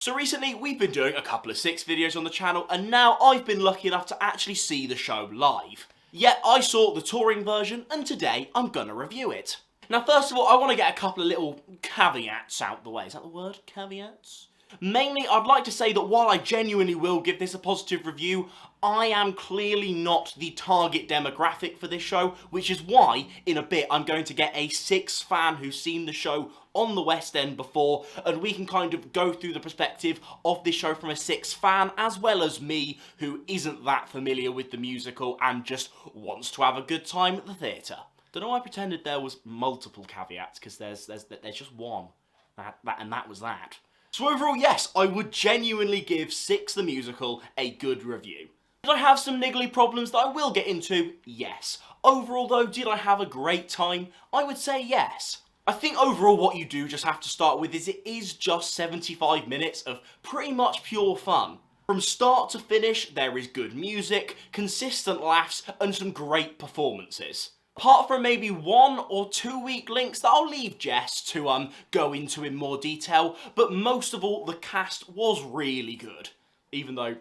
So recently we've been doing a couple of Six videos on the channel, and now I've been lucky enough to actually see the show live. Yet I saw the touring version, and today I'm gonna review it. Now first of all, I want to get a couple of little caveats out the way. Is that the word? Caveats? Mainly, I'd like to say that while I genuinely will give this a positive review, I am clearly not the target demographic for this show, which is why, in a bit, I'm going to get a Six fan who's seen the show on the West End before, and we can kind of go through the perspective of this show from a Six fan, as well as me, who isn't that familiar with the musical and just wants to have a good time at the theatre. Don't know why I pretended there was multiple caveats, because there's just one, and that was that. So overall, yes, I would genuinely give Six the Musical a good review. Did I have some niggly problems that I will get into? Yes. Overall though, did I have a great time? I would say yes. I think overall what you do just have to start with is it is just 75 minutes of pretty much pure fun. From start to finish, there is good music, consistent laughs, and some great performances. Apart from maybe 1 or 2 weak links that I'll leave Jess to go into in more detail, but most of all, the cast was really good. Even though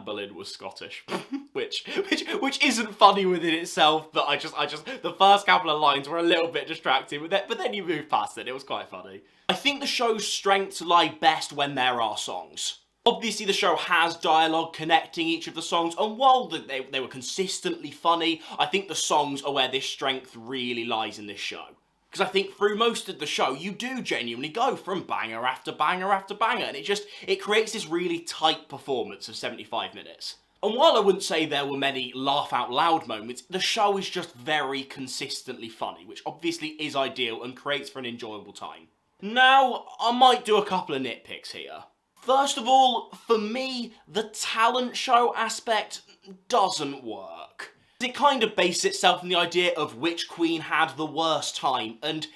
Boleyn was Scottish, which isn't funny within itself, but I just the first couple of lines were a little bit distracting, but then you move past it. It was quite funny. I think the show's strengths lie best when there are songs. Obviously, the show has dialogue connecting each of the songs, and while they were consistently funny, I think the songs are where this strength really lies in this show. Because I think through most of the show, you do genuinely go from banger after banger after banger, and it creates this really tight performance of 75 minutes. And while I wouldn't say there were many laugh-out-loud moments, the show is just very consistently funny, which obviously is ideal and creates for an enjoyable time. Now, I might do a couple of nitpicks here. First of all, for me, the talent show aspect doesn't work. It kind of bases itself on the idea of which queen had the worst time, and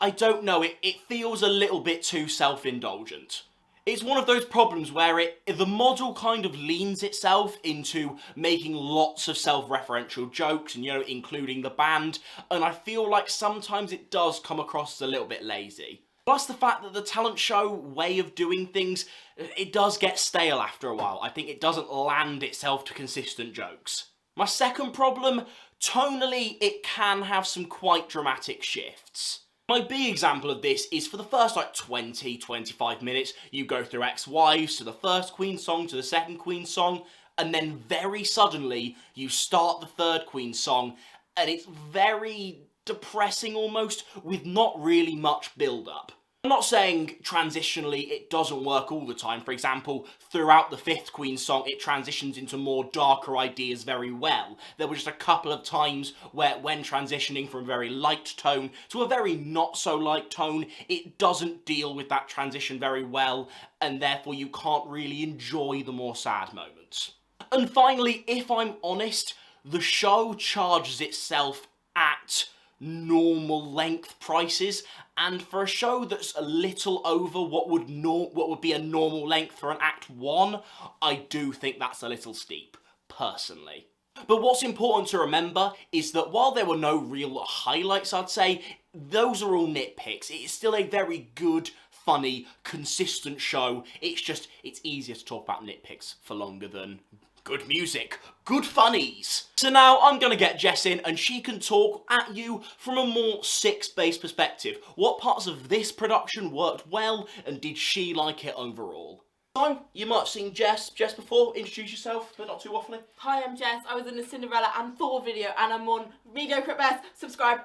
I don't know, it feels a little bit too self-indulgent. It's one of those problems where the model kind of leans itself into making lots of self-referential jokes and, including the band, and I feel like sometimes it does come across as a little bit lazy. Plus the fact that the talent show way of doing things, it does get stale after a while. I think it doesn't land itself to consistent jokes. My second problem, tonally it can have some quite dramatic shifts. My big example of this is for the first 20-25 minutes, you go through ex-wives to the first Queen song to the second Queen song, and then very suddenly you start the third Queen song, and it's very depressing almost, with not really much build-up. I'm not saying transitionally it doesn't work all the time. For example, throughout the fifth Queen song, it transitions into more darker ideas very well. There were just a couple of times where, when transitioning from a very light tone to a very not-so-light tone, it doesn't deal with that transition very well, and therefore you can't really enjoy the more sad moments. And finally, if I'm honest, the show charges itself at normal length prices, and for a show that's a little over what would be a normal length for an Act 1, I do think that's a little steep, personally. But what's important to remember is that while there were no real highlights, I'd say, those are all nitpicks. It's still a very good, funny, consistent show. It's easier to talk about nitpicks for longer than good music, good funnies. So now I'm gonna get Jess in and she can talk at you from a more Six-based perspective. What parts of this production worked well, and did she like it overall? So, you might have seen Jess before. Introduce yourself, but not too waffly. Hi, I'm Jess. I was in the Cinderella and Thor video, and I'm on mediocre at best. Subscribe.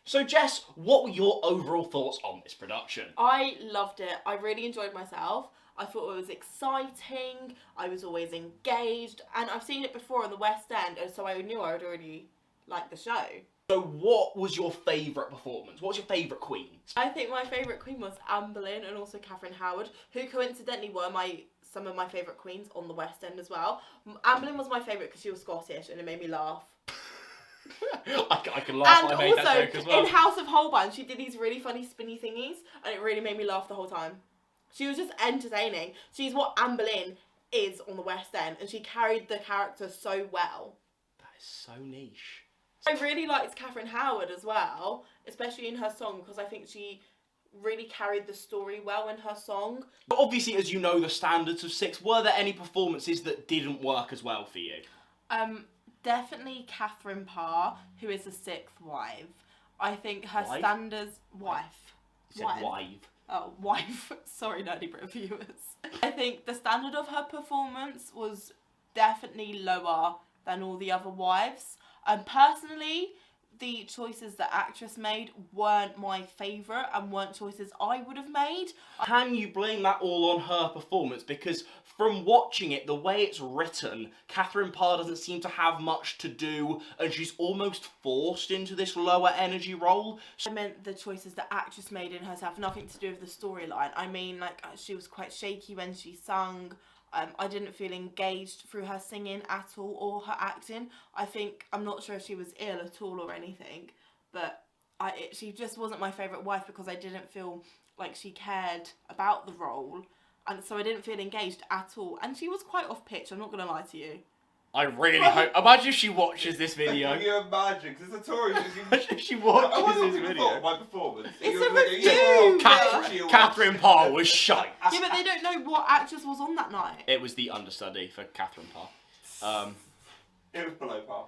So Jess, what were your overall thoughts on this production? I loved it. I really enjoyed myself. I thought it was exciting, I was always engaged, and I've seen it before in the West End, and so I knew I would already like the show. So what was your favourite performance? What was your favourite queen? I think my favourite queen was Anne Boleyn and also Katherine Howard, who coincidentally were some of my favourite queens on the West End as well. Anne Boleyn was my favourite because she was Scottish and it made me laugh. I can laugh, and I made that joke as well. In House of Holbein, she did these really funny spinny thingies, and it really made me laugh the whole time. She was just entertaining. She's what Anne Boleyn is on the West End, and she carried the character so well. That is so niche. I really liked Katherine Howard as well, especially in her song, because I think she really carried the story well in her song. But obviously, as you know, the standards of 6, were there any performances that didn't work as well for you? Definitely Katherine Parr, who is the 6th wife. I think her Wife? standards... Wife. You said wife. Oh, wife. Sorry, Nerdy Brit viewers. I think the standard of her performance was definitely lower than all the other wives. Personally, the choices the actress made weren't my favourite and weren't choices I would have made. Can you blame that all on her performance? Because from watching it, the way it's written, Katherine Parr doesn't seem to have much to do, and she's almost forced into this lower energy role. I meant the choices the actress made in herself, nothing to do with the storyline. I mean, like, she was quite shaky when she sung. I didn't feel engaged through her singing at all or her acting. I'm not sure if she was ill at all or anything, but she just wasn't my favourite wife because I didn't feel like she cared about the role, and so I didn't feel engaged at all. And she was quite off pitch, I'm not going to lie to you. I really hope... Imagine if she watches this video. Can you imagine? Because it's a Tory. Imagine if she watches I wonder what this people video. thought of my performance. It's a review! Catherine Parr was shite. Yeah, but they don't know what actress was on that night. It was the understudy for Catherine Parr. It was below par.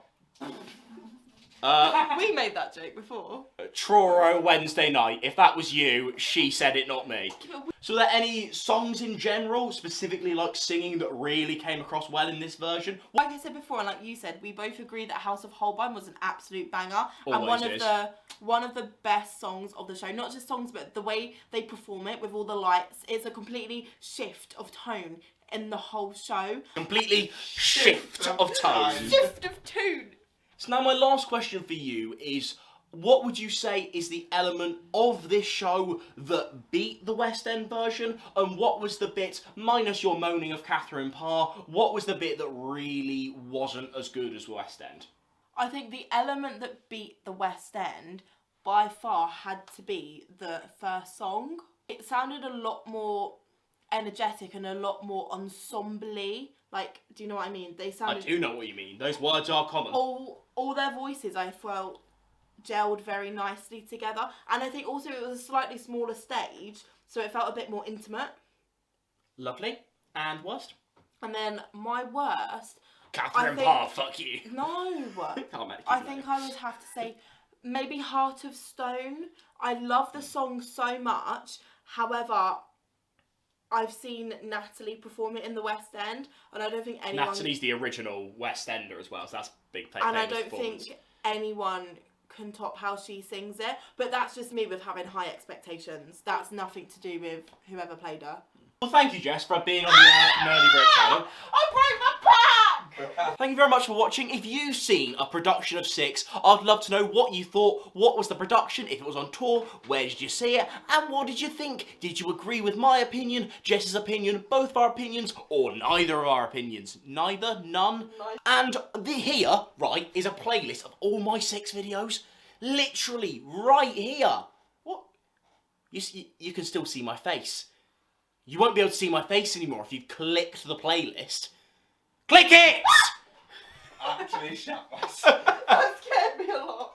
We made that joke before. Truro Wednesday night. If that was you, she said it, not me. So are there any songs in general, specifically like singing, that really came across well in this version? Like I said before, and like you said, we both agree that House of Holbein was an absolute banger. Always and is. one of the best songs of the show. Not just songs, but the way they perform it with all the lights. It's a completely shift of tone in the whole show. Completely shift of tone. Shift of tune! So now my last question for you is, what would you say is the element of this show that beat the West End version? And what was the bit, minus your moaning of Katherine Parr, what was the bit that really wasn't as good as West End? I think the element that beat the West End by far had to be the first song. It sounded a lot more energetic and a lot more ensemble-y. Like, do you know what I mean? They sounded... I do know what you mean. Those words are common. All their voices, I felt, gelled very nicely together. And I think also it was a slightly smaller stage, so it felt a bit more intimate. Lovely. And worst? And then my worst... Katherine Parr, fuck you. No. Can't make I think I would have to say maybe Heart of Stone. I love the song so much. However, I've seen Natalie perform it in the West End, and I don't think anyone... Natalie's the original West Ender as well, so that's big and I don't think anyone can top how she sings it, but that's just me with having high expectations. That's nothing to do with whoever played her. Well, thank you, Jess, for being on the Nerdy Brit channel. I broke my back! Thank you very much for watching. If you've seen a production of 6, I'd love to know what you thought. What was the production? If it was on tour, where did you see it? And what did you think? Did you agree with my opinion, Jess's opinion, both of our opinions, or neither of our opinions? Neither? None? And here, right, is a playlist of all my 6 videos. Literally, right here. What? You can still see my face. You won't be able to see my face anymore if you clicked the playlist. Click it! Actually, shut us. That scared me a lot.